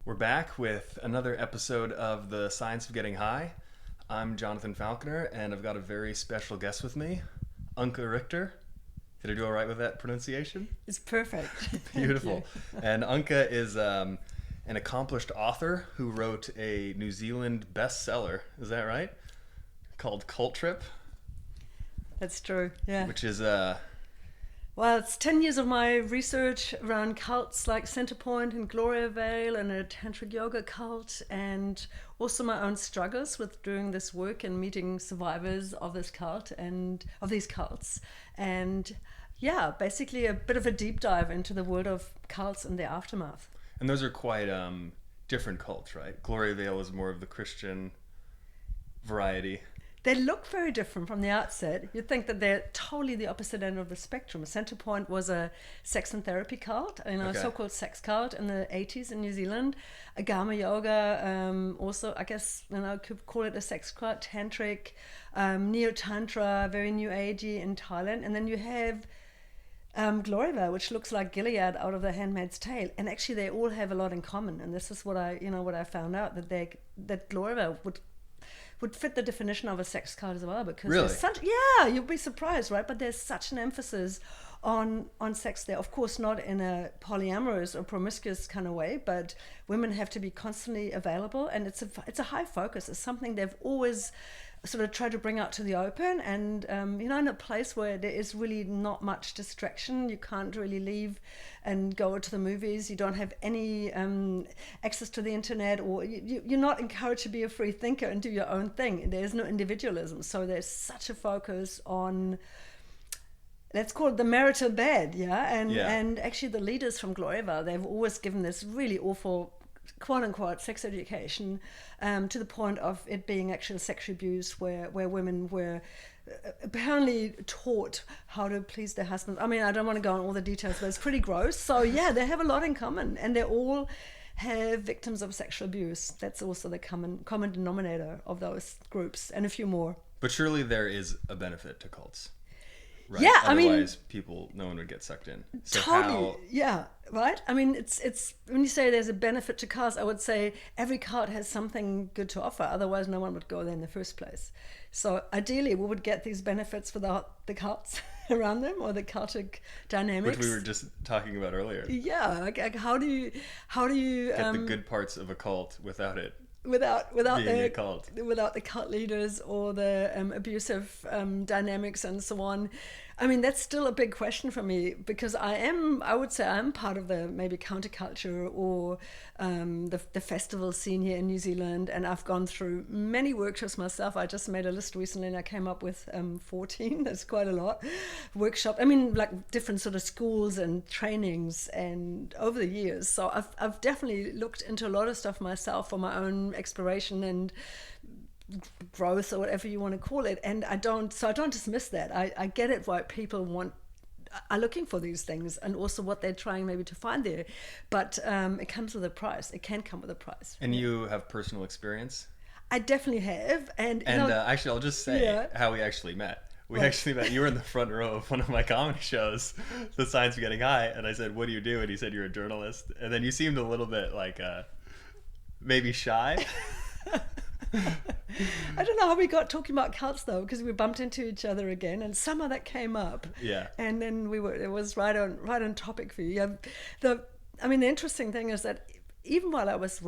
We're back with another episode of The Science of Getting High. I'm Jonathan Falconer, and I've got a very special guest with me, Anke Richter. Did I do all right with that pronunciation? It's perfect. Beautiful. And Anke is an accomplished author who wrote a New Zealand bestseller, is that right? Called Cult Trip. That's true, yeah. Which is... Well, it's 10 years of my research around cults like Centerpoint and Gloria Vale and a tantric yoga cult, and also my own struggles with doing this work and meeting survivors of this cult and of these cults. And yeah, basically a bit of a deep dive into the world of cults and their aftermath. And those are quite different cults, right? Gloria Vale is more of the Christian variety. They look very different from the outset. You'd think that they're totally the opposite end of the spectrum. Centerpoint was a sex and therapy cult, a so-called sex cult in the 80s in New Zealand. Agama yoga, also, I guess, could call it a sex cult. Tantric, neo-tantra, very new agey in Thailand. And then you have Gloria Vale, which looks like Gilead out of The Handmaid's Tale. And actually, they all have a lot in common. And this is what I found out, that Gloria Vale would fit the definition of a sex cult as well, because really? You'd be surprised, right? But there's such an emphasis on sex there. Of course, not in a polyamorous or promiscuous kind of way, but women have to be constantly available, and it's a high focus. It's something they've always sort of tried to bring out to the open, and in a place where there is really not much distraction. You can't really leave and go to the movies. You don't have any access to the internet, or you're not encouraged to be a free thinker and do your own thing. There's no individualism, so there's such a focus on, let's call it the marital bed, and actually the leaders from Gloria Vale, they've always given this really awful quote-unquote sex education to the point of it being actual sexual abuse, where women were apparently taught how to please their husbands. I mean, I don't want to go on all the details, but it's pretty gross. So yeah, they have a lot in common, and they all have victims of sexual abuse. That's also the common denominator of those groups, and a few more. But surely there is a benefit to cults. Right? Yeah, Otherwise, no one would get sucked in. So totally. Yeah, right. I mean, it's when you say there's a benefit to cults, I would say every cult has something good to offer. Otherwise, no one would go there in the first place. So ideally, we would get these benefits without the cults around them, or the cultic dynamics, which we were just talking about earlier. Yeah, like how do you get the good parts of a cult without it? Without being a cult. Without the cult leaders or the abusive dynamics and so on. I mean, that's still a big question for me, because I would say I'm part of the maybe counterculture or the festival scene here in New Zealand, and I've gone through many workshops myself. I just made a list recently and I came up with 14. That's quite a lot. Workshop. I mean, like different sort of schools and trainings, and over the years. So I've definitely looked into a lot of stuff myself for my own exploration and growth, or whatever you want to call it, and I don't dismiss that. I get it, why people are looking for these things, and also what they're trying maybe to find there, but it comes with a price. It can come with a price. And you have personal experience? I definitely have, and actually I'll just say how we actually met. We actually met. You were in the front row of one of my comedy shows, The Science of Getting High, and I said, "What do you do?" And he said, "You're a journalist." And then you seemed a little bit like maybe shy. I don't know how we got talking about cults though, because we bumped into each other again, and somehow that came up. Yeah. And then it was right on topic for you. The interesting thing is that even while I was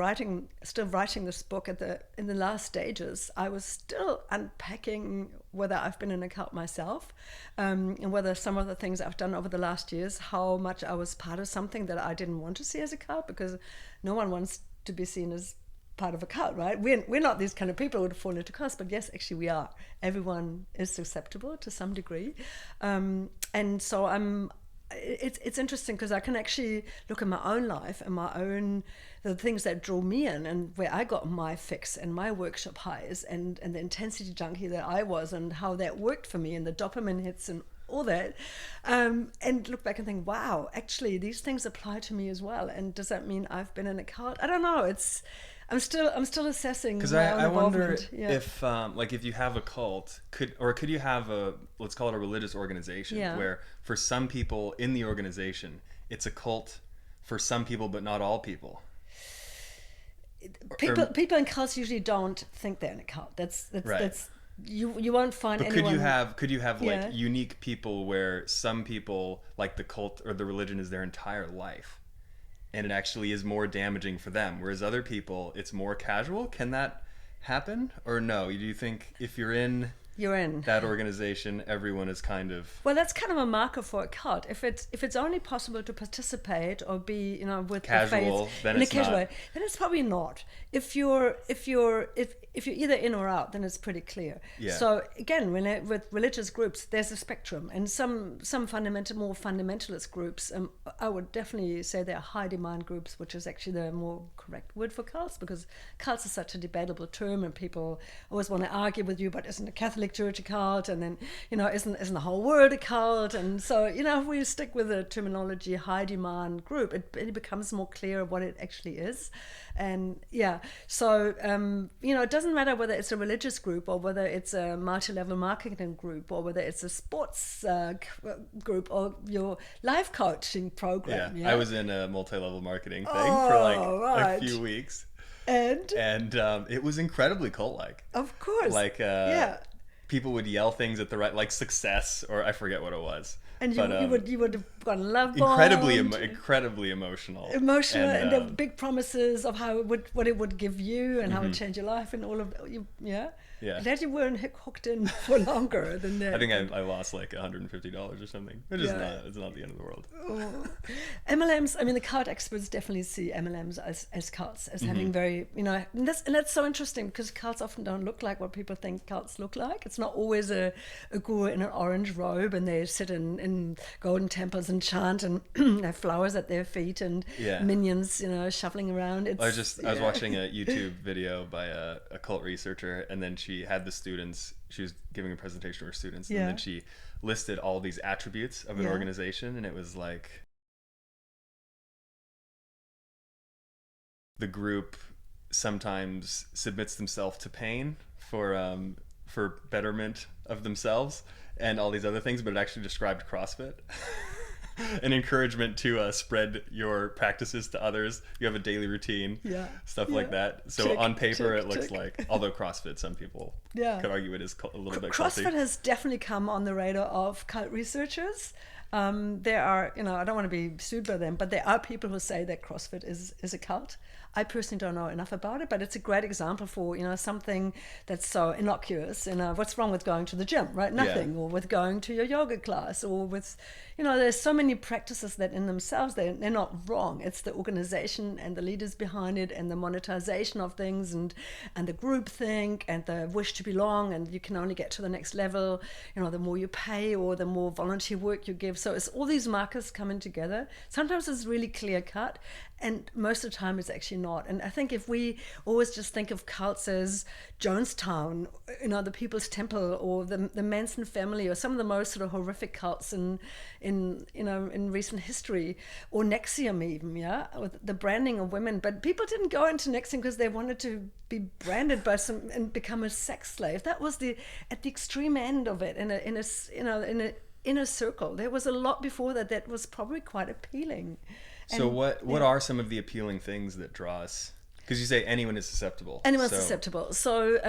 still writing this book in the last stages, I was still unpacking whether I've been in a cult myself, and whether some of the things I've done over the last years, how much I was part of something that I didn't want to see as a cult, because no one wants to be seen as part of a cult, right? We're not these kind of people who would fall into cults, but yes, actually we are. Everyone is susceptible to some degree, and so it's interesting, because I can actually look at my own life and the things that draw me in, and where I got my fix and my workshop highs, and the intensity junkie that I was, and how that worked for me, and the dopamine hits and all that, and look back and think, wow, actually these things apply to me as well. And does that mean I've been in a cult? I don't know. I'm still assessing. Because I wonder if if you have a cult, could you have let's call it a religious organization, where for some people in the organization it's a cult for some people but not all people. people in cults usually don't think they're in a cult. That's you won't find but anyone. Could you have like unique people where some people like the cult or the religion is their entire life, and it actually is more damaging for them, whereas other people it's more casual? Can that happen, or no? Do you think if you're in that organization, everyone is kind of... Well, that's kind of a marker for a cult. If it's only possible to participate or be, with casual, the faith then in it's a casual not. way, then it's probably not. If you're either in or out, then it's pretty clear. Yeah. So again, with religious groups, there's a spectrum, and some more fundamentalist groups. I would definitely say they're high demand groups, which is actually the more correct word for cults, because cults is such a debatable term, and people always want to argue with you, but isn't a Catholic Church a cult? And then isn't the whole world a cult? And so if we stick with the terminology high demand group, it becomes more clear what it actually is. And so it doesn't matter whether it's a religious group or whether it's a multi-level marketing group or whether it's a sports group or your life coaching program. I was in a multi-level marketing thing for like a few weeks, and it was incredibly cult-like. Of course, people would yell things at the right, like success, or I forget what it was. And you would have got a love bond. Incredibly emotional. Emotional, and the big promises of what it would give you and how it would change your life and all of you. Yeah. Glad you weren't hooked in for longer than that. I think I lost like $150 or something. It's not the end of the world. MLMs. I mean, the cult experts definitely see MLMs as cults, as having very, and that's so interesting, because cults often don't look like what people think cults look like. It's not always a guru in an orange robe and they sit in golden temples and chant and have flowers at their feet and minions, shuffling around. I was watching a YouTube video by a cult researcher, and then she had the students, she was giving a presentation to her students, and then she listed all these attributes of an organization, and it was like the group sometimes submits themselves to pain for betterment of themselves and all these other things, but it actually described CrossFit. An encouragement to spread your practices to others. You have a daily routine, stuff like that. So on paper, it looks like, although CrossFit, some people could argue it is a little bit culty. CrossFit has definitely come on the radar of cult researchers. There are, I don't want to be sued by them, but there are people who say that CrossFit is a cult. I personally don't know enough about it, but it's a great example for, something that's so innocuous. What's wrong with going to the gym, right? Nothing. Or with going to your yoga class, or with, there's so many practices that in themselves, they're not wrong. It's the organization and the leaders behind it and the monetization of things and the group think and the wish to belong, and you can only get to the next level, the more you pay or the more volunteer work you give. So it's all these markers coming together. Sometimes it's really clear cut, and most of the time it's actually not. And I think if we always just think of cults as Jonestown, the People's Temple, or the Manson family, or some of the most sort of horrific cults in recent history, or NXIVM even, with the branding of women. But people didn't go into NXIVM because they wanted to be branded by some and become a sex slave. That was at the extreme end of it, in a inner circle. There was a lot before that was probably quite appealing. So what are some of the appealing things that draw us? Because you say anyone is susceptible. Anyone's susceptible. So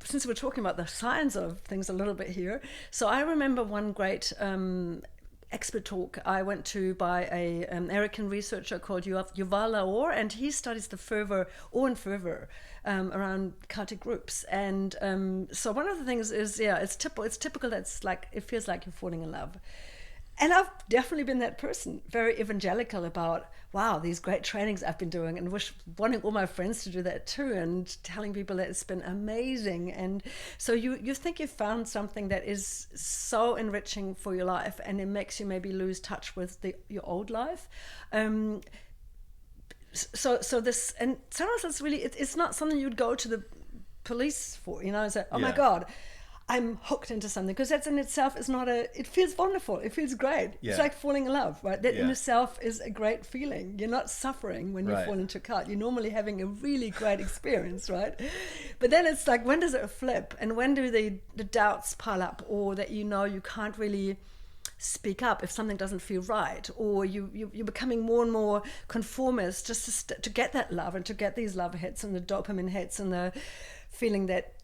since we're talking about the science of things a little bit here, so I remember one great expert talk I went to by an American researcher called Yuval Laor, and he studies the fervor around cultic groups. And so one of the things is, it's typical that's like, it feels like you're falling in love. And I've definitely been that person, very evangelical about, wow, these great trainings I've been doing, and wanting all my friends to do that too, and telling people that it's been amazing. And so you think you've found something that is so enriching for your life, and it makes you maybe lose touch with your old life. So this, and sometimes it's really, it's not something you'd go to the police for, say, oh my God, I'm hooked into something, because that's in itself is not it feels wonderful. It feels great. It's like falling in love, right? That in itself is a great feeling. You're not suffering when you fall into a cult. You're normally having a really great experience, right? But then it's like, when does it flip? And when do the doubts pile up, or that you can't really speak up if something doesn't feel right, or you're becoming more and more conformist just to get that love and to get these love hits and the dopamine hits and the feeling that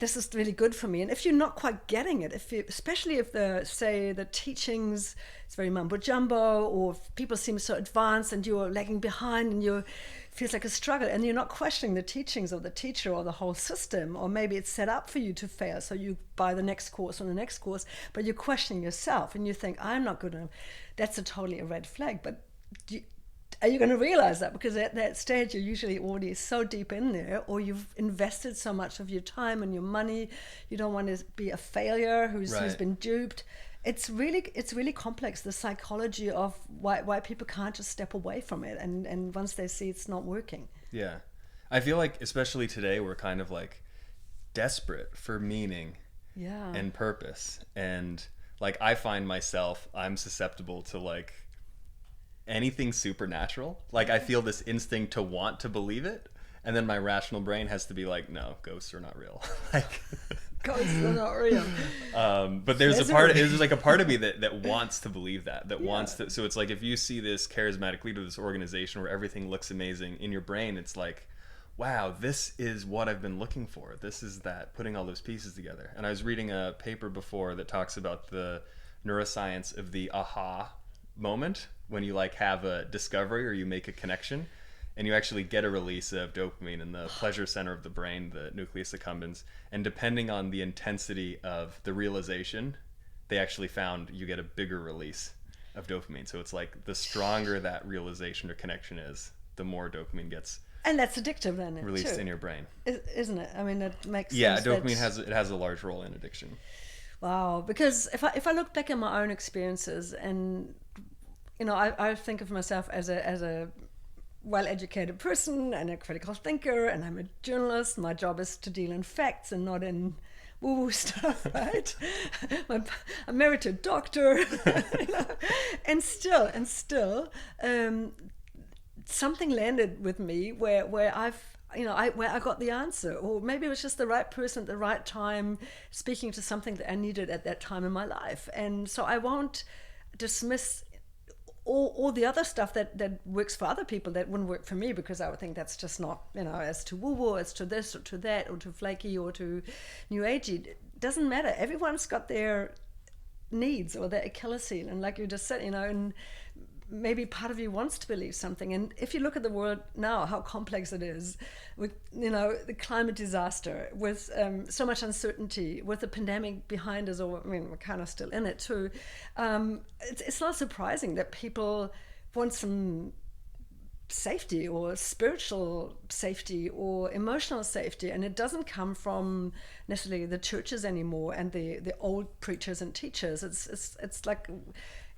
this is really good for me. And if you're not quite getting it, especially if the teachings, it's very mumbo jumbo, or if people seem so advanced and you're lagging behind and feels like a struggle, and you're not questioning the teachings of the teacher or the whole system, or maybe it's set up for you to fail, so you buy the next course or the next course, but you're questioning yourself and you think, I'm not good enough. That's totally a red flag. But are you going to realize that? Because at that stage you're usually already so deep in there, or you've invested so much of your time and your money, you don't want to be a failure who's been duped. It's really complex, the psychology of why people can't just step away from it, and once they see it's not working. Yeah. I feel like especially today we're kind of like desperate for meaning and purpose, and like I find myself, I'm susceptible to like anything supernatural. Like I feel this instinct to want to believe it, and then my rational brain has to be like, no, ghosts are not real. Like ghosts are not real. But there's a part of me that wants to believe that wants to. So it's like, if you see this charismatic leader, this organization where everything looks amazing, in your brain it's like, wow, this is what I've been looking for. This is that, putting all those pieces together. And I was reading a paper before that talks about the neuroscience of the aha moment, when you like have a discovery or you make a connection and you actually get a release of dopamine in the pleasure center of the brain, the nucleus accumbens, and depending on the intensity of the realization, they actually found you get a bigger release of dopamine. So it's like the stronger that realization or connection is, the more dopamine gets, and that's addictive then, released too, in your brain, isn't it? I mean, it makes sense. Yeah, dopamine has a large role in addiction. Wow, because if I look back at my own experiences, and you know, I think of myself as a well-educated person and a critical thinker, and I'm a journalist. My job is to deal in facts and not in woo-woo stuff, right? I'm married to a doctor, you know? and still, something landed with me where I got the answer, or maybe it was just the right person at the right time speaking to something that I needed at that time in my life. And so I won't dismiss all the other stuff that works for other people that wouldn't work for me, because I would think that's just not, you know, as to woo-woo, as to this or to that or to flaky or to new agey. It doesn't matter. Everyone's got their needs or their Achilles heel, and like you just said, you know, and maybe part of you wants to believe something. And if you look at the world now, how complex it is, with, you know, the climate disaster, with so much uncertainty, with the pandemic behind us, or I mean, we're kind of still in it too. It's not surprising that people want some safety, or spiritual safety, or emotional safety, and it doesn't come from necessarily the churches anymore and the old preachers and teachers. It's like,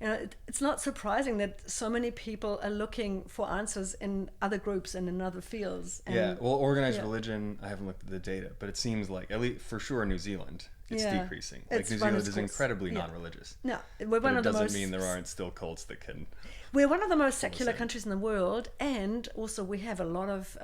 you know, it's not surprising that so many people are looking for answers in other groups and in other fields. And, well, organized religion, I haven't looked at the data, but it seems like, at least for sure in New Zealand, it's decreasing. Like New Zealand is incredibly non-religious. No, we're one of the most. It doesn't mean there aren't still cults that can. We're one of the most secular countries in the world, and also we have a lot of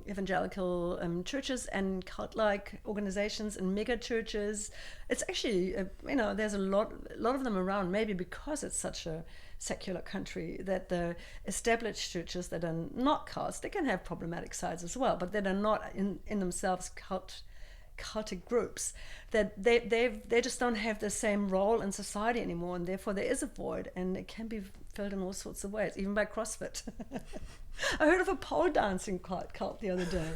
evangelical churches and cult-like organizations and mega churches. It's actually, you know, there's a lot of them around, maybe because it's such a secular country, that the established churches that are not cults, they can have problematic sides as well, but that are not in themselves cultic groups, that they just don't have the same role in society anymore, and therefore there is a void, and it can be filled in all sorts of ways, even by CrossFit. I heard of a pole dancing cult the other day.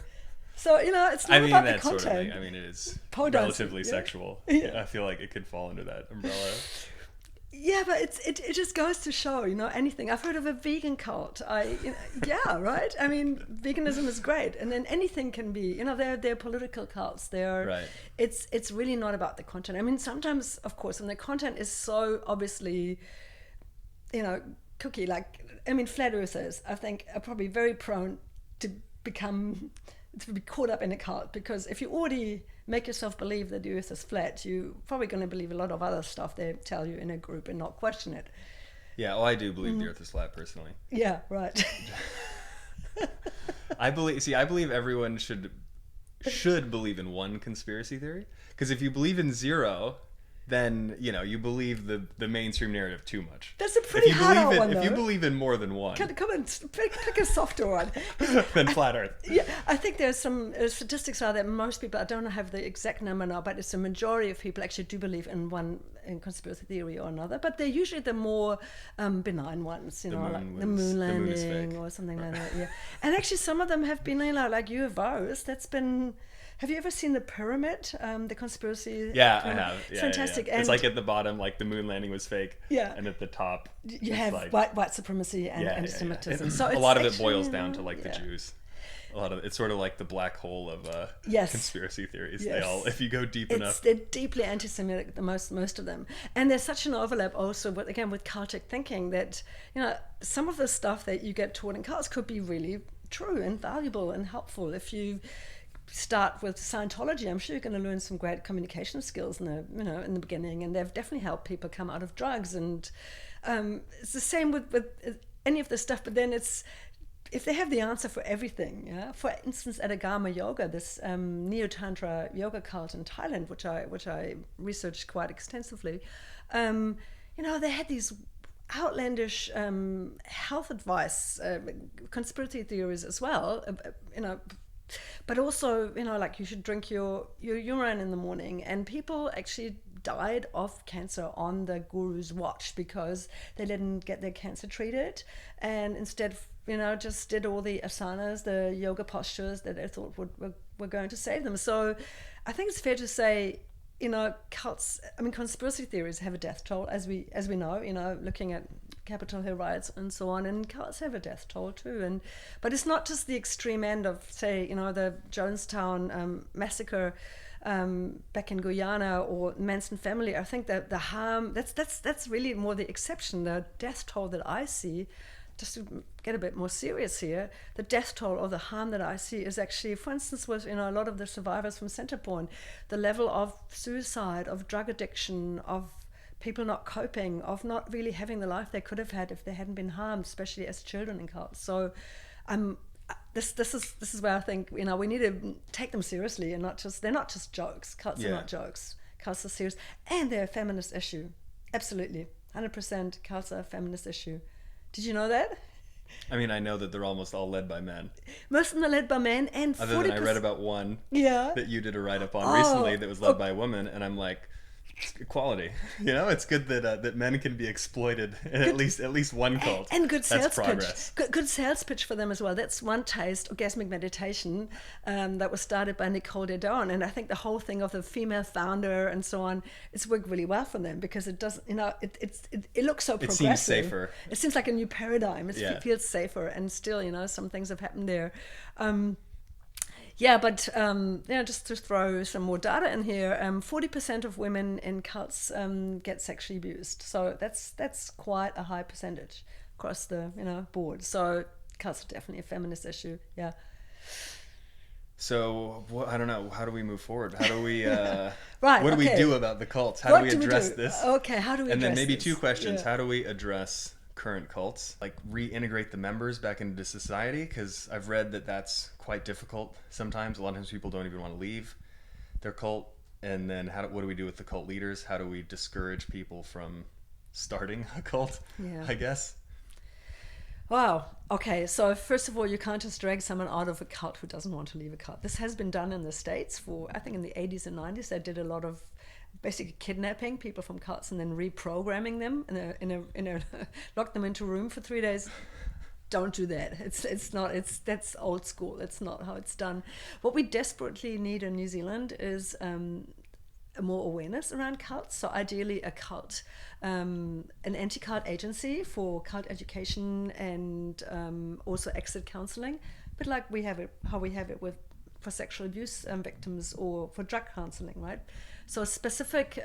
So, you know, it's not about the content. Sort of thing. I mean, it is pole relatively dancing, sexual. Yeah. I feel like it could fall under that umbrella. Yeah, but it just goes to show, you know, anything. I've heard of a vegan cult. Yeah, right? I mean, veganism is great. And then anything can be, you know, they're political cults. Right. It's really not about the content. I mean, sometimes, of course, when the content is so obviously, you know, cookie, like, I mean, flat earthers, I think, are probably very prone to be caught up in a cult, because if you already make yourself believe that the earth is flat, you're probably going to believe a lot of other stuff they tell you in a group and not question it. Yeah, well, I do believe the earth is flat personally. Yeah, right. I believe everyone should believe in one conspiracy theory, because if you believe in zero, then you believe the mainstream narrative too much. That's a pretty hard one, though. If you believe in more than one, come on, pick a softer one. Than flat Earth. Yeah, I think there's some statistics are that most people, I don't have the exact number now, but it's a majority of people actually do believe in one in conspiracy theory or another. But they're usually the more benign ones, like the moon landing or something like that. Yeah, and actually some of them have been like UFOs. That's been. Have you ever seen the pyramid, the conspiracy? Yeah, I have. It's fantastic. Yeah. It's like at the bottom, like the moon landing was fake. Yeah. And at the top, you have like, white supremacy and anti-Semitism. So a lot of it boils down to like the Jews. A lot of it's sort of like the black hole of conspiracy theories. Yes. They all, if you go deep enough, they're deeply anti-Semitic. Most of them, and there's such an overlap also with cultic thinking that some of the stuff that you get taught in cults could be really true and valuable and helpful if you start with Scientology. I'm sure you're going to learn some great communication skills in the beginning, and they've definitely helped people come out of drugs. And it's the same with any of this stuff. But then it's if they have the answer for everything. Yeah, for instance, Adagama Yoga, this neo-tantra yoga cult in Thailand, which I researched quite extensively. They had these outlandish health advice, conspiracy theories as well. But also, like you should drink your urine in the morning. And people actually died of cancer on the guru's watch because they didn't get their cancer treated, and instead, just did all the asanas, the yoga postures that they thought were going to save them. So I think it's fair to say, cults, conspiracy theories have a death toll, as we know, looking at Capitol Hill riots and so on, and cults have a death toll too. But it's not just the extreme end of, say, the Jonestown massacre back in Guyana or Manson family. I think that the harm that's really more the exception. The death toll that I see, just to get a bit more serious here, the death toll or the harm that I see is actually, for instance, with a lot of the survivors from Centerpoint, the level of suicide, of drug addiction, of people not coping, of not really having the life they could have had if they hadn't been harmed, especially as children in cults. So this is where I think we need to take them seriously, and they're not just jokes. Cults are not jokes. Cults are serious, and they're a feminist issue. Absolutely, 100%. Cults are a feminist issue. Did you know that? I know that they're almost all led by men. Most of them are led by men, and other than I read about one that you did a write-up on recently that was led by a woman, and I'm like, equality. It's good that men can be exploited in at least one cult. And good sales pitch. Good sales pitch for them as well. That's One Taste, Orgasmic Meditation, that was started by Nicole Dedon. And I think the whole thing of the female founder and so on, it's worked really well for them because it does, it looks so progressive. It seems safer. It seems like a new paradigm. It feels safer, and still, some things have happened there. But just to throw some more data in here, 40% of women in cults get sexually abused. So that's quite a high percentage across the board. So cults are definitely a feminist issue. Yeah. So I don't know. How do we move forward? How do we? What do we do about the cults? How do we address this? Okay. How do we? And address then maybe this? 2 questions. Yeah. How do we address current cults, like reintegrate the members back into society? Because I've read that that's quite difficult sometimes. A lot of times people don't even want to leave their cult. And then what do we do with the cult leaders? How do we discourage people from starting a cult? I guess. Wow. Okay. So first of all, you can't just drag someone out of a cult who doesn't want to leave a cult. This has been done in the States I think in the 80s and 90s. They did a lot of basically kidnapping people from cults and then reprogramming them in a lock them into a room for 3 days. Don't do that. That's old school. That's not how it's done. What we desperately need in New Zealand is more awareness around cults. So ideally a cult, an anti-cult agency for cult education and also exit counseling, but like how we have it for sexual abuse victims or for drug counseling, right? So specific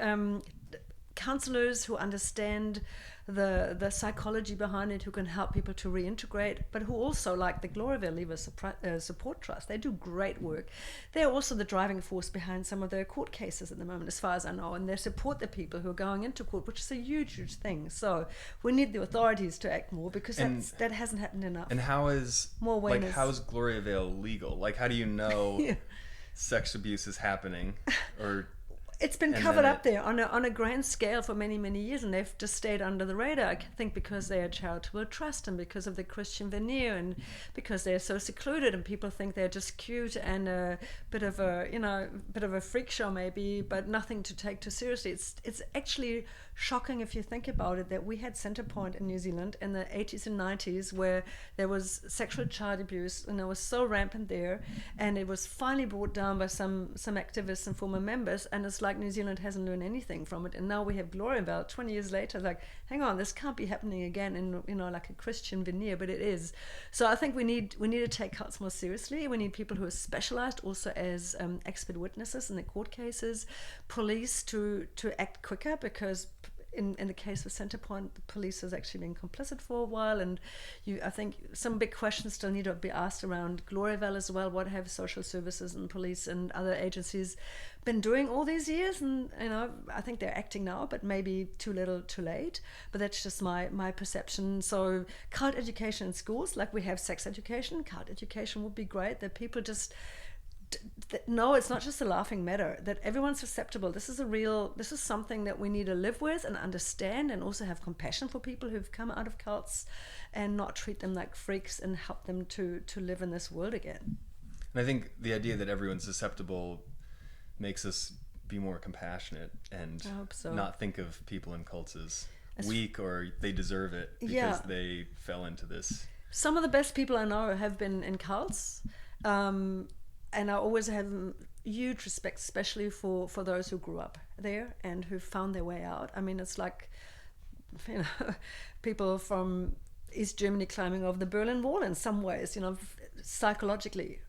counselors who understand the psychology behind it, who can help people to reintegrate, but who also, like the Gloriaville Leaver Support Trust, they do great work. They're also the driving force behind some of the court cases at the moment, as far as I know, and they support the people who are going into court, which is a huge, huge thing. So we need the authorities to act more because that hasn't happened enough. And how is Gloriaville legal? Like, how do you know sex abuse is happening? Or it's been covered up there on a grand scale for many, many years, and they've just stayed under the radar. I think because they are charitable trust and because of the Christian veneer and because they're so secluded and people think they're just cute and a bit of a freak show maybe, but nothing to take too seriously. It's actually shocking if you think about it that we had Centrepoint in New Zealand in the 80s and 90s where there was sexual child abuse and it was so rampant there, and it was finally brought down by some activists and former members, and it's like New Zealand hasn't learned anything from it, and now we have Glory about 20 years later, like, hang on, this can't be happening again in like a Christian veneer, but it is. So I think we need to take cults more seriously. We need people who are specialized also as expert witnesses in the court cases, police to act quicker, because in the case of Centrepoint, the police has actually been complicit for a while, and I think some big questions still need to be asked around Gloriaville as well. What have social services and police and other agencies been doing all these years? And I think they're acting now, but maybe too little, too late. But that's just my perception. So cult education in schools, like we have sex education, cult education would be great. That people just no, it's not just a laughing matter, that everyone's susceptible. This is something that we need to live with and understand, and also have compassion for people who've come out of cults and not treat them like freaks, and help them to live in this world again. And I think the idea that everyone's susceptible makes us be more compassionate and not think of people in cults as weak or they deserve it because they fell into this. Some of the best people I know have been in cults. And I always have huge respect, especially for those who grew up there and who found their way out. I mean, it's like, people from East Germany climbing over the Berlin Wall in some ways, psychologically.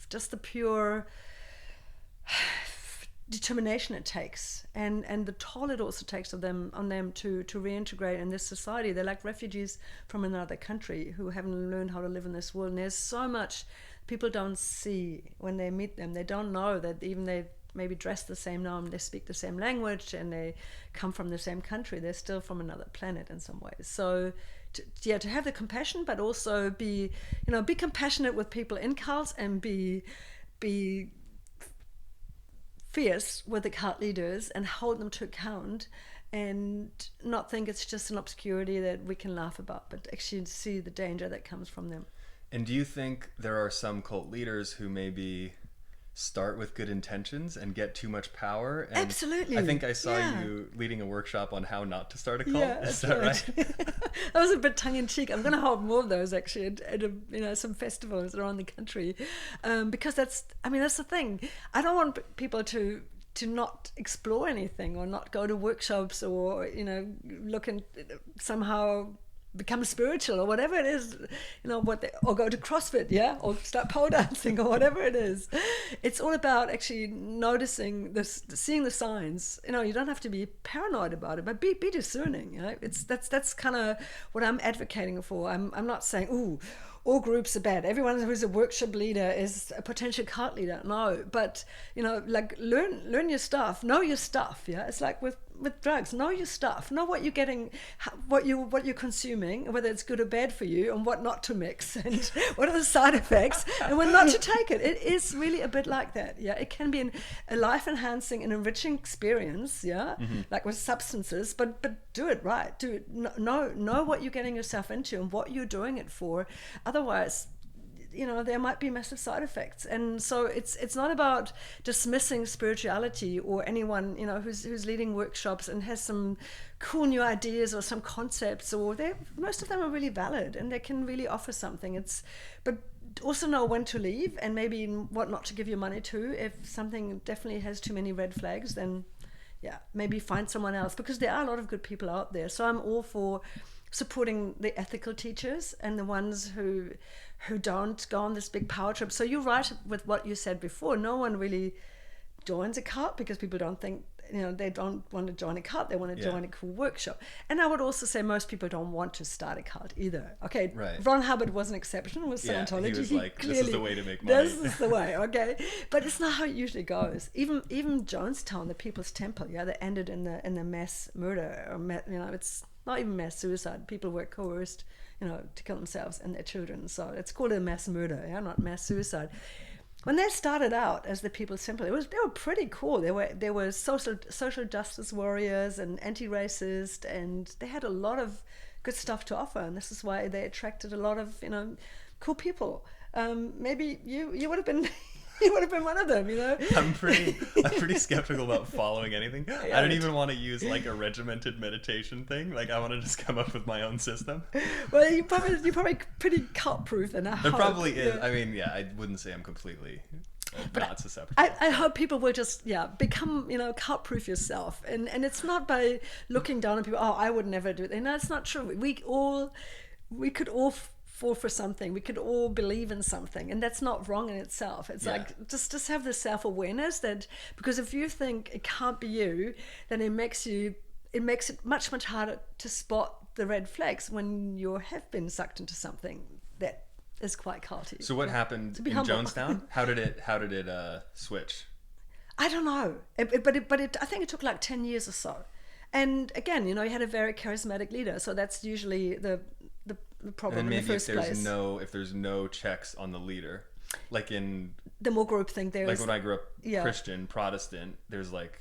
Just the pure determination it takes, and the toll it also takes on them to reintegrate in this society. They're like refugees from another country who haven't learned how to live in this world, and there's so much people don't see when they meet them. They don't know that even they maybe dress the same now, and they speak the same language, and they come from the same country, they're still from another planet in some ways. So to have the compassion, but also be compassionate with people in cults, and be fierce with the cult leaders and hold them to account, and not think it's just an obscurity that we can laugh about, but actually see the danger that comes from them. And do you think there are some cult leaders who maybe start with good intentions and get too much power? And absolutely. I think I saw you leading a workshop on how not to start a cult. Yeah, is that right? That was a bit tongue-in-cheek. I'm going to hold more of those actually at some festivals around the country, because that's the thing. I don't want people to not explore anything, or not go to workshops, or look and somehow become spiritual, or whatever it is, or go to CrossFit, or start pole dancing, or whatever it is. It's all about actually noticing this, seeing the signs. You don't have to be paranoid about it, but be discerning. That's kind of what I'm advocating for. I'm not saying, ooh, all groups are bad, everyone who's a workshop leader is a potential cult leader. No, but like learn your stuff, know your stuff. It's like with drugs, know your stuff, know what you're getting, what you're consuming, whether it's good or bad for you, and what not to mix, and what are the side effects, and when not to take it. It is really a bit like that. It can be a life enhancing and enriching experience, like with substances, but do it right. Do it, know what you're getting yourself into and what you're doing it for. Otherwise, there might be massive side effects. And so it's not about dismissing spirituality or anyone, who's leading workshops and has some cool new ideas or some concepts, or most of them are really valid and they can really offer something. But also know when to leave, and maybe what not to give your money to. If something definitely has too many red flags, then maybe find someone else, because there are a lot of good people out there. So I'm all for supporting the ethical teachers and the ones who don't go on this big power trip. So you're right with what you said before. No one really joins a cult because people don't think, they don't want to join a cult. They want to join a cool workshop. And I would also say most people don't want to start a cult either. Okay, right. Ron Hubbard was an exception with Scientology. He was like, this is the way to make money. This is the way, okay? But it's not how it usually goes. Even Jonestown, the People's Temple, that ended in the mass murder, or it's not even mass suicide. People were coerced, to kill themselves and their children. So it's called a mass murder, not mass suicide. when they started out as the People's Temple, they were pretty cool. They were social justice warriors and anti-racist, and they had a lot of good stuff to offer, and this is why they attracted a lot of cool people. Maybe you would have been you would have been one of them, I'm pretty skeptical about following anything. I don't even want to use like a regimented meditation thing. Like I want to just come up with my own system. Well, you're probably pretty cult proof, and There probably is. I mean, yeah, I wouldn't say I'm completely not susceptible. I hope people will just become cult proof yourself, and it's not by looking down on people. Oh, I would never do it. No, it's not true. We could all fall for something. We could all believe in something, and that's not wrong in itself. It's like just have the self-awareness that, because if you think it can't be you, then it makes it much harder to spot the red flags when you have been sucked into something that is quite culty. So what happened in humble. Jonestown? How did it switch? I don't know, but I think it took like 10 years or so. And again, you had a very charismatic leader, so that's usually the problem in the first place. If there's no checks on the leader, like in the more groupthink there is. Like when I grew up Christian, Protestant, there's like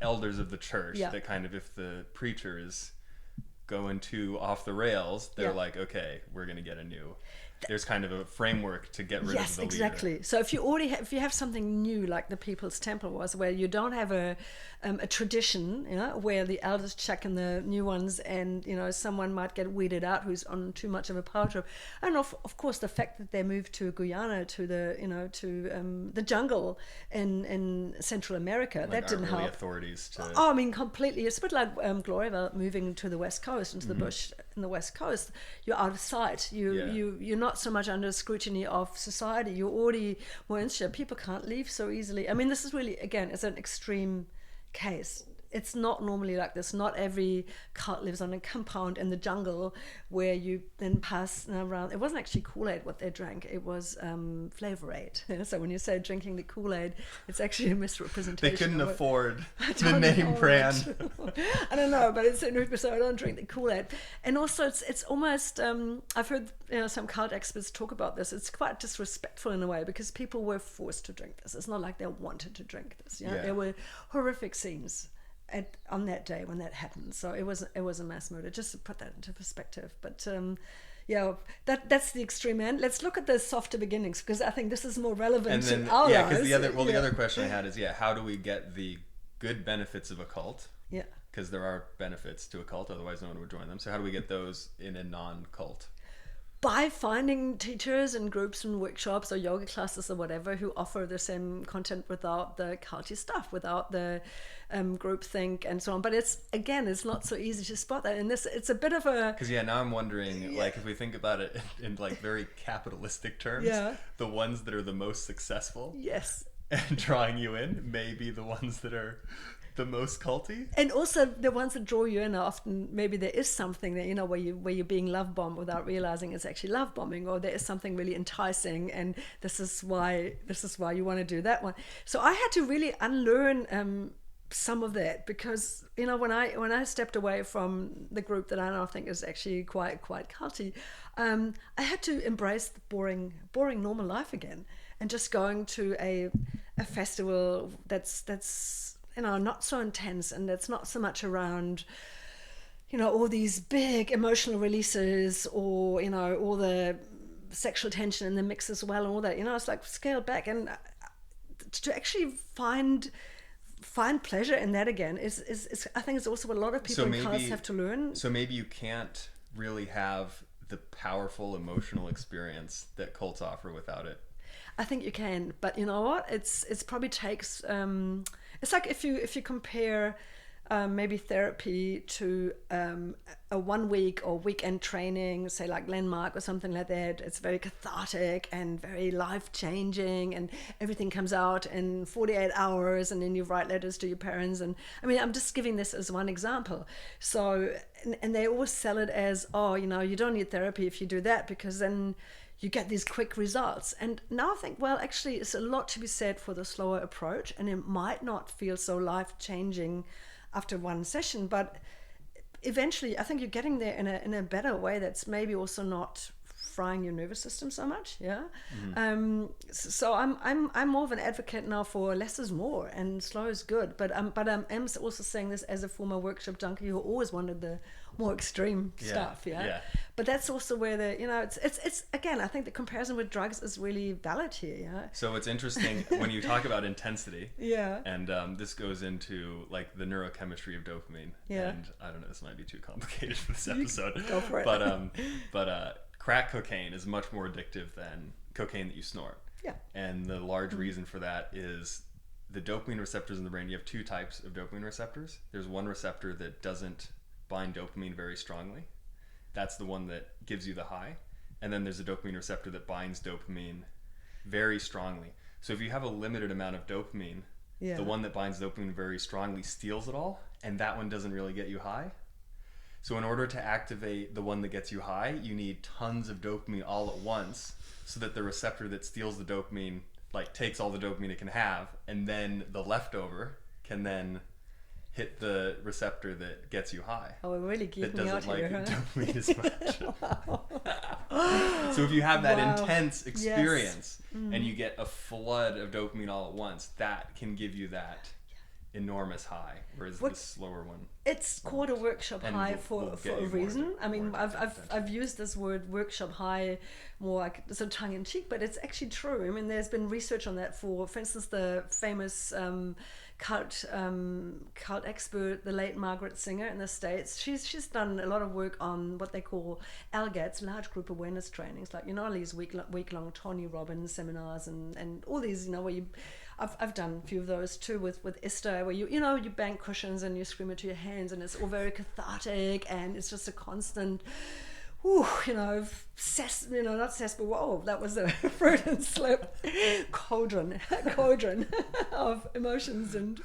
elders of the church that kind of, if the preacher is going too off the rails, they're like, okay, we're gonna get there's kind of a framework to get rid of the leader. Yes, exactly. So if you have something new, like the People's Temple was, where you don't have a tradition, where the elders check in the new ones, and someone might get weeded out who's on too much of a power trip. And of course, the fact that they moved to Guyana, to the jungle in Central America, like that didn't help. Authorities to. Oh, I mean, completely. It's a bit like Gloriaville moving to the West Coast, into the bush in the West Coast. You're out of sight. You're not so much under scrutiny of society. You're already more insular. People can't leave so easily. I mean, this is really, again, it's an extreme case. It's not normally like this. Not every cult lives on a compound in the jungle where you then pass around. It wasn't actually Kool-Aid what they drank. It was Flavor Aid. So when you say drinking the Kool-Aid, it's actually a misrepresentation. They couldn't afford the name brand. I don't know, but it's so I don't drink the Kool-Aid. And also, it's almost. I've heard some cult experts talk about this. It's quite disrespectful in a way, because people were forced to drink this. It's not like they wanted to drink this. There were horrific scenes on that day when that happened. So it was a mass murder, just to put that into perspective. But that's the extreme end. Let's look at the softer beginnings, because I think this is more relevant to our lives. Because the other question I had is how do we get the good benefits of a cult? Yeah, because there are benefits to a cult, otherwise no one would join them. So how do we get those in a non-cult? By finding teachers and groups and workshops or yoga classes or whatever who offer the same content without the culty stuff, without the groupthink and so on. But it's not so easy to spot that. And it's a bit of a... Because now I'm wondering, like, if we think about it in like very capitalistic terms, the ones that are the most successful and drawing you in may be the ones that are the most culty. And also the ones that draw you in are often, maybe there is something that where you're being love bombed without realizing it's actually love bombing, or there is something really enticing, and this is why you want to do that one. So I had to really unlearn some of that, because when I stepped away from the group that I now think is actually quite culty, I had to embrace the boring normal life again, and just going to a festival that's not so intense, and it's not so much around, all these big emotional releases, or, all the sexual tension in the mix as well, and all that. It's like scaled back, and to actually find pleasure in that again is I think it's also what a lot of people in cults have to learn. So maybe you can't really have the powerful emotional experience that cults offer without it. I think you can, but you know what? It's probably takes. It's like if you compare maybe therapy to a 1 week or weekend training, say like Landmark or something like that. It's very cathartic and very life-changing, and everything comes out in 48 hours, and then you write letters to your parents. And I mean, I'm just giving this as one example. So, and they always sell it as, you don't need therapy if you do that, because then you get these quick results. And now I think, well, actually, it's a lot to be said for the slower approach, and it might not feel so life-changing after one session, but eventually I think you're getting there in a better way that's maybe also not frying your nervous system so much. Yeah. So I'm more of an advocate now for less is more and slow is good. But I'm also saying this as a former workshop junkie who always wanted the more extreme stuff. Yeah. But that's also where it's again, I think the comparison with drugs is really valid here. Yeah. So it's interesting when you talk about intensity. Yeah. And this goes into like the neurochemistry of dopamine. Yeah. And I don't know, this might be too complicated for this episode. Go for it. But crack cocaine is much more addictive than cocaine that you snort. Yeah. And the large reason for that is the dopamine receptors in the brain. You have two types of dopamine receptors. There's one receptor that doesn't bind dopamine very strongly. That's the one that gives you the high. And then there's a dopamine receptor that binds dopamine very strongly. So if you have a limited amount of dopamine, the one that binds dopamine very strongly steals it all, and that one doesn't really get you high. So in order to activate the one that gets you high, you need tons of dopamine all at once, so that the receptor that steals the dopamine like takes all the dopamine it can have, and then the leftover can then hit the receptor that gets you high. Oh, we're really geeking out here, that doesn't huh? like dopamine as much. So if you have that intense experience and you get a flood of dopamine all at once, that can give you that enormous high, whereas the slower one. It's called a workshop high for a reason. I mean, I've used this word workshop high more like sort of tongue in cheek, but it's actually true. I mean, there's been research on that for instance, the famous cult expert, the late Margaret Singer in the States. She's done a lot of work on what they call LGATs, large group awareness trainings, like all these week-long Tony Robbins seminars and all these, where you. I've done a few of those too with Esther, where you bang cushions and you scream into your hands, and it's all very cathartic, and it's just a constant, not cess, but whoa, that was a Freudian slip, cauldron of emotions and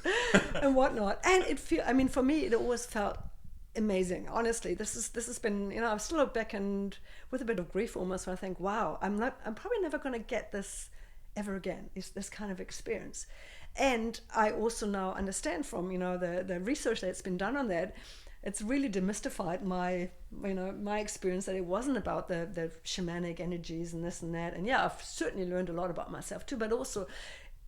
whatnot. And for me, it always felt amazing. Honestly, this has been, I've still looked back and with a bit of grief almost, when I think, wow, I'm probably never going to get this ever again, is this kind of experience. And I also now understand from the research that's been done on that, it's really demystified my experience, that it wasn't about the shamanic energies and this and that. And I've certainly learned a lot about myself too, but also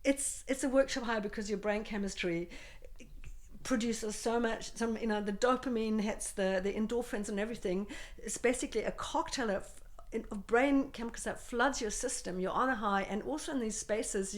it's a workshop high because your brain chemistry produces so much, the dopamine hits the endorphins and everything. It's basically a cocktail of brain chemicals that floods your system. You're on a high, and also in these spaces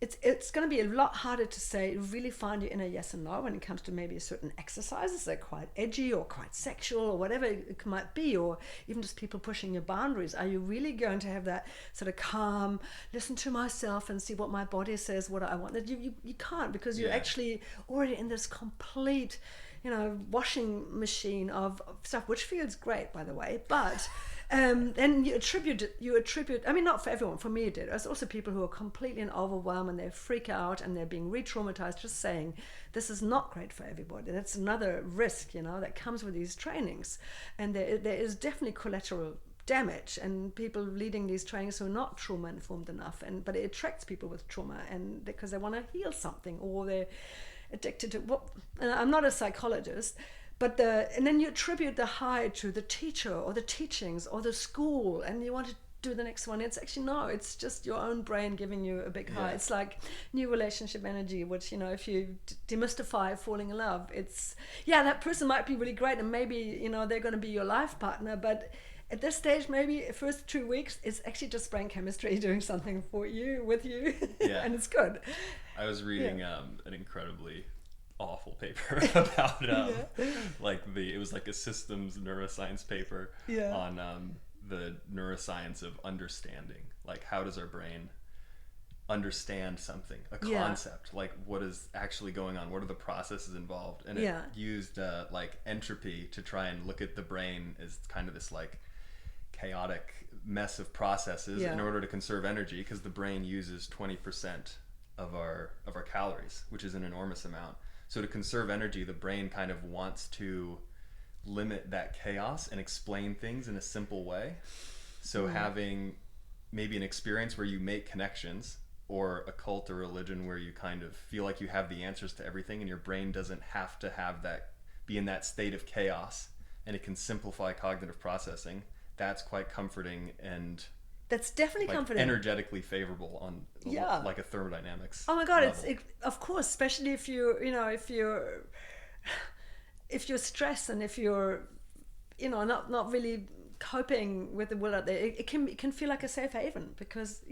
it's going to be a lot harder to say really find your inner yes and no when it comes to maybe a certain exercises that are quite edgy or quite sexual or whatever it might be, or even just people pushing your boundaries. Are you really going to have that sort of calm, listen to myself and see what my body says, what I want? That you can't, because you're actually already in this complete washing machine of stuff, which feels great, by the way, but then you attribute, I mean, not for everyone, for me it did. There's also people who are completely in overwhelm and they freak out and they're being re-traumatized, just saying this is not great for everybody. That's another risk, that comes with these trainings. And there is definitely collateral damage, and people leading these trainings who are not trauma informed enough, but it attracts people with trauma, and because they want to heal something, or they're addicted to and I'm not a psychologist, but and then you attribute the high to the teacher or the teachings or the school, and you want to do the next one. It's actually it's just your own brain giving you a big high. It's like new relationship energy, which if you demystify falling in love, it's that person might be really great, and maybe they're going to be your life partner, but at this stage, maybe first 2 weeks, it's actually just brain chemistry doing something for you, with you, and it's good. I was reading an incredibly awful paper about it was like a systems neuroscience paper on the neuroscience of understanding. Like, how does our brain understand something, a concept, like what is actually going on, what are the processes involved? And it used like entropy to try and look at the brain as kind of this like chaotic mess of processes in order to conserve energy, because the brain uses 20% of our calories, which is an enormous amount. So to conserve energy, the brain kind of wants to limit that chaos and explain things in a simple way. So having maybe an experience where you make connections, or a cult or religion where you kind of feel like you have the answers to everything, and your brain doesn't have to have that, be in that state of chaos, and it can simplify cognitive processing. that's quite comforting and that's definitely like comforting, energetically favorable on like a thermodynamics oh my god level. Of course, especially if you if you're stressed and if you're not really coping with the world out there, it can feel like a safe haven because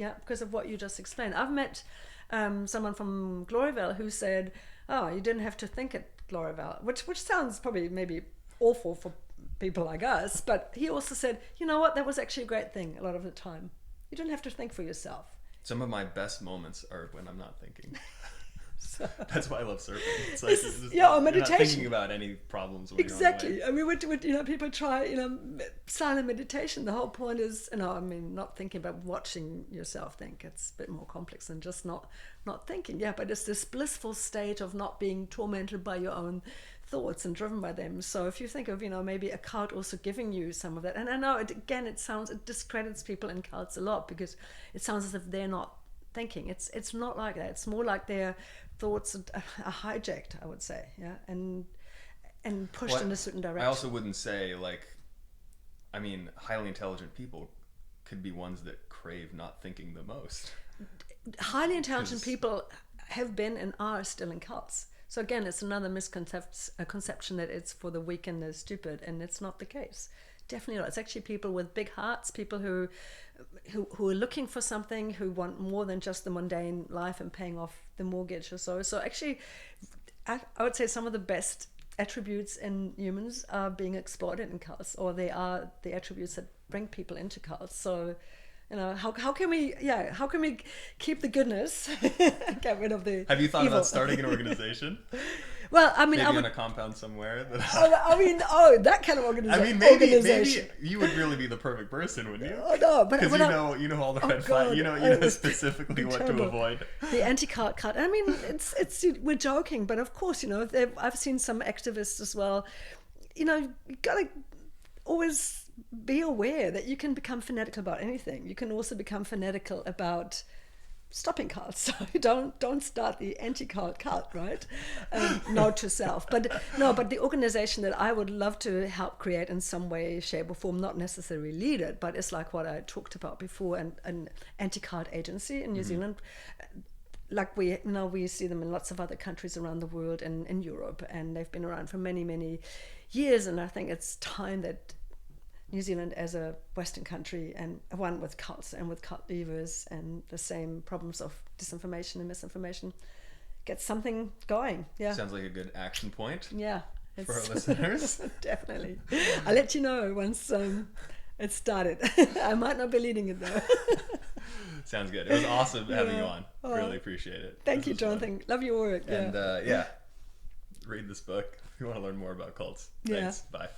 of what you just explained. I've met someone from Gloriavale who said, oh, you didn't have to think at Gloriavale, which sounds probably maybe awful for people like us, but he also said, you know what, that was actually a great thing a lot of the time. You don't have to think for yourself. Some of my best moments are when I'm not thinking. So, that's why I love surfing. It's like meditation. You're not thinking about any problems when exactly. You're on the wave. I mean, people try silent meditation. The whole point is not thinking about watching yourself think. It's a bit more complex than just not thinking. Yeah, but it's this blissful state of not being tormented by your own thoughts and driven by them. So if you think of maybe a cult also giving you some of that, and I know it discredits people in cults a lot because it sounds as if they're not thinking. It's not like that. It's more like their thoughts are hijacked, I would say, and pushed in a certain direction. I also wouldn't say highly intelligent people could be ones that crave not thinking the most. Highly intelligent people have been and are still in cults. So again, it's another misconception that it's for the weak and the stupid, and it's not the case. Definitely not. It's actually people with big hearts, people who are looking for something, who want more than just the mundane life and paying off the mortgage or so. So actually, I would say some of the best attributes in humans are being exploited in cults, or they are the attributes that bring people into cults. So, how can we keep the goodness, get rid of the Have you thought evil? about starting an organization? Well, I mean, maybe on a compound somewhere. That kind of organization. I mean, maybe you would really be the perfect person, wouldn't you? Oh no, but because you know all the red flags. You know specifically what to avoid. The anti-cult cut. I mean, it's we're joking, but of course, I've seen some activists as well. You gotta always be aware that you can become fanatical about anything. You can also become fanatical about stopping cults. So don't start the anti-cult cult, right? Note to self. But the organization that I would love to help create in some way, shape or form, not necessarily lead it, but it's like what I talked about before, an anti-cult agency in New Zealand. Like we see them in lots of other countries around the world and in Europe, and they've been around for many, many years, and I think it's time that New Zealand as a Western country, and one with cults and with cult levers and the same problems of disinformation and misinformation, gets something going. Yeah. Sounds like a good action point. Yeah. For our listeners. Definitely. I'll let you know once it's started. I might not be leading it though. Sounds good. It was awesome having you on. Really appreciate it. Thank you, Jonathan. Fun. Love your work. And read this book if you want to learn more about cults. Thanks. Bye.